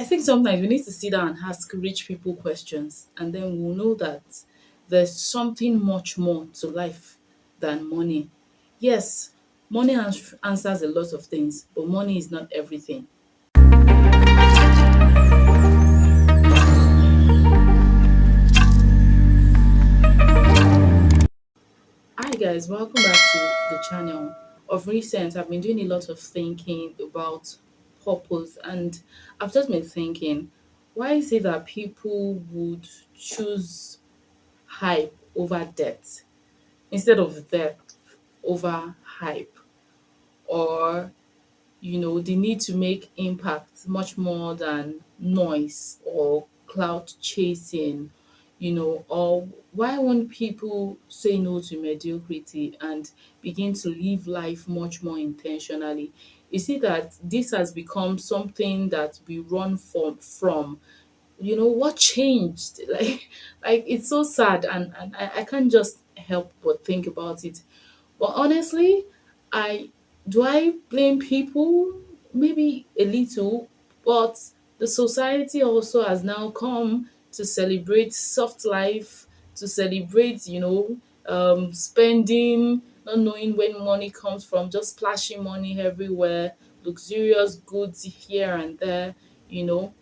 I think sometimes we need to sit down and ask rich people questions, and then we'll know that there's something much more to life than money. Yes, money answers a lot of things, but money is not everything. Hi guys, welcome back to the channel. Of recent, I've been doing a lot of thinking about purpose, and I've just been thinking, why is it that people would choose hype over depth instead of depth over hype? Or the need to make impact much more than noise or cloud chasing, or why won't people say no to mediocrity and begin to live life much more intentionally? You see that this has become something that we run from. What changed? Like it's so sad, and I can't just help but think about it. But honestly, I I blame people? Maybe a little, but the society also has now come to celebrate soft life, to celebrate, spending, not knowing when money comes from, just splashing money everywhere, luxurious goods here and there, you know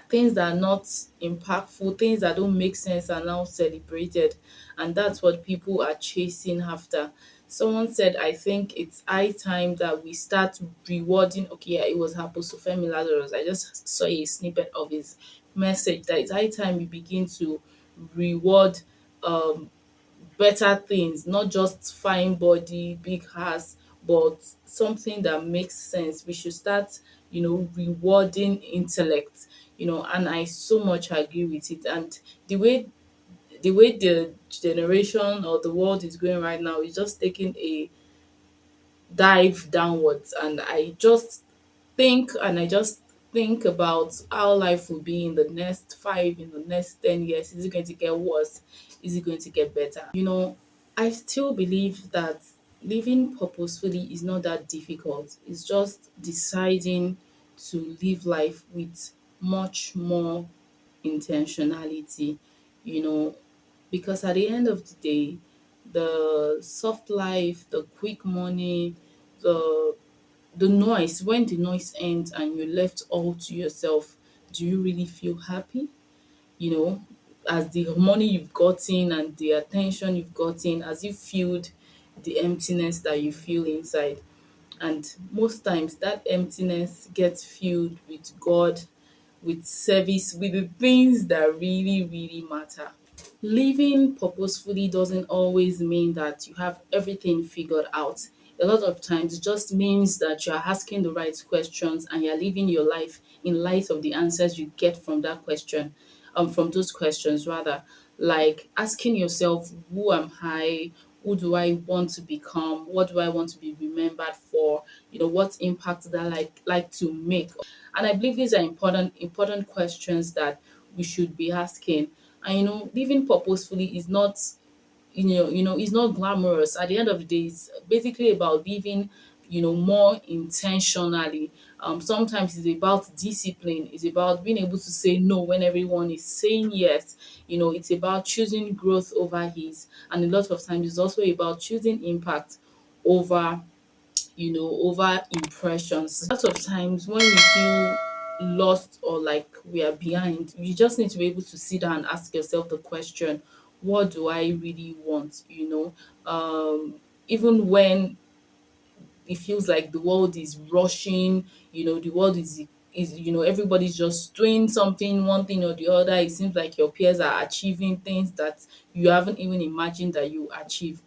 things that are not impactful, things that don't make sense are now celebrated. And that's what people are chasing after. Someone said, I think it's high time that we start rewarding. Okay, yeah, it was Apostle Femi Lazarus. I just saw a snippet of his message that it's high time we begin to reward um better things, not just fine body, big house, but something that makes sense. We should start, rewarding intellect, and I so much agree with it. And the way the generation or the world is going right now is just taking a dive downwards. And I just think about how life will be in the next 5, in the next 10 years. Is it going to get worse? Is it going to get better? I still believe that living purposefully is not that difficult. It's just deciding to live life with much more intentionality, you know, because at the end of the day, the soft life, the quick money, the the noise, when the noise ends and you're left all to yourself, do you really feel happy? You know, as the money you've gotten and the attention you've gotten, as you filled the emptiness that you feel inside. And most times that emptiness gets filled with God, with service, with the things that really, really matter. Living purposefully doesn't always mean that you have everything figured out. A lot of times it just means that you are asking the right questions and you're living your life in light of the answers you get from that question, from those questions rather. Like asking yourself, who am I? Who do I want to become? What do I want to be remembered for? What impact that I like to make? And I believe these are important questions that we should be asking. And living purposefully is not, it's not glamorous. At the end of the day, it's basically about living, more intentionally. Sometimes it's about discipline. It's about being able to say no when everyone is saying yes. It's about choosing growth over ease, and a lot of times it's also about choosing impact over over impressions. A lot of times when we feel lost or like we are behind, you just need to be able to sit down and ask yourself the question, what do I really want? Even when it feels like the world is rushing, the world is everybody's just doing something, one thing or the other. It seems like your peers are achieving things that you haven't even imagined that you achieve.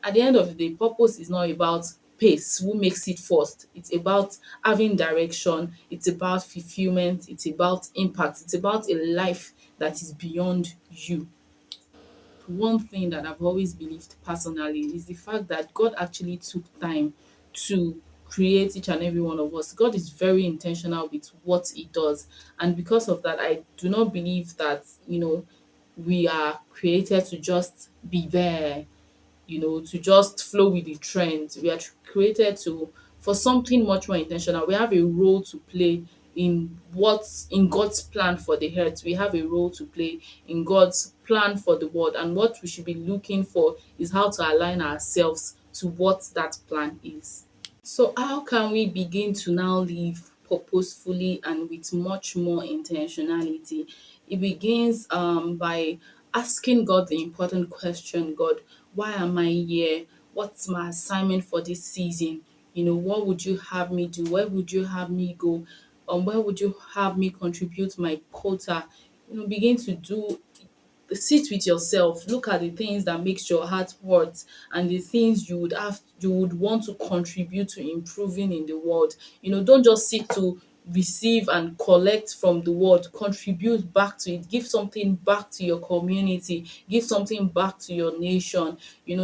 At the end of the day, purpose is not about pace, who makes it first. It's about having direction, it's about fulfillment, it's about impact, it's about a life that is beyond you. One thing that I've always believed personally is the fact that God actually took time to create each and every one of us. God is very intentional with what He does. And because of that, I do not believe that, we are created to just be there, to just flow with the trends. We are created to for something much more intentional. We have a role to play in God's plan for the earth. We have a role to play in God's plan for the world, and what we should be looking for is how to align ourselves to what that plan is. So how can we begin to now live purposefully and with much more intentionality? It begins by asking God the important question: God, why am I here? What's my assignment for this season? What would you have me do? Where would you have me go? Where would you have me contribute my quota? Begin to do sit with yourself, look at the things that makes your heart hurt and the things you would want to contribute to improving in the world. Don't just seek to receive and collect from the world. Contribute back to it. Give something back to your community. Give something back to your nation.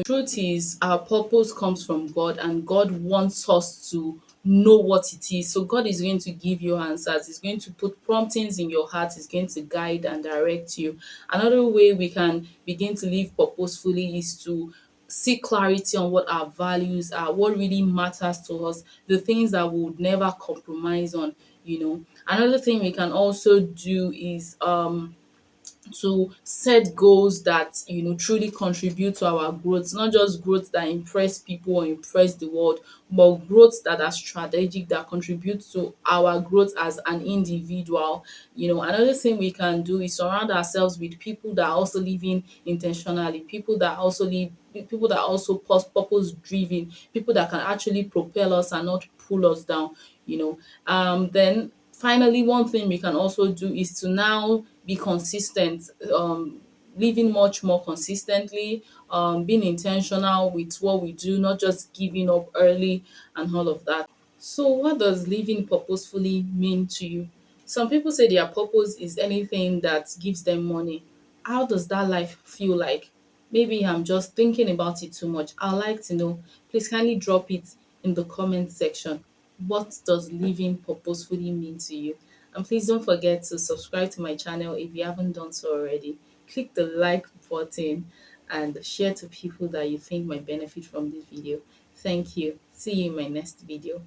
Truth is, our purpose comes from God, and God wants us to know what it is. So God is going to give you answers. He's going to put promptings in your heart. He's going to guide and direct you. Another way we can begin to live purposefully is to seek clarity on what our values are, what really matters to us, the things that we would never compromise on. Another thing we can also do is to set goals that truly contribute to our growth, not just growth that impress people or impress the world, but growth that are strategic, that contribute to our growth as an individual. Another thing we can do is surround ourselves with people that are also living intentionally, people that are also purpose driven, people that can actually propel us and not pull us down. Then finally, one thing we can also do is to now be consistent, living much more consistently, being intentional with what we do, not just giving up early and all of that. So, what does living purposefully mean to you? Some people say their purpose is anything that gives them money. How does that life feel like? Maybe I'm just thinking about it too much. I'd like to know. Please kindly drop it in the comment section. What does living purposefully mean to you? And please don't forget to subscribe to my channel if you haven't done so already. Click the like button and share to people that you think might benefit from this video. Thank you. See you in my next video.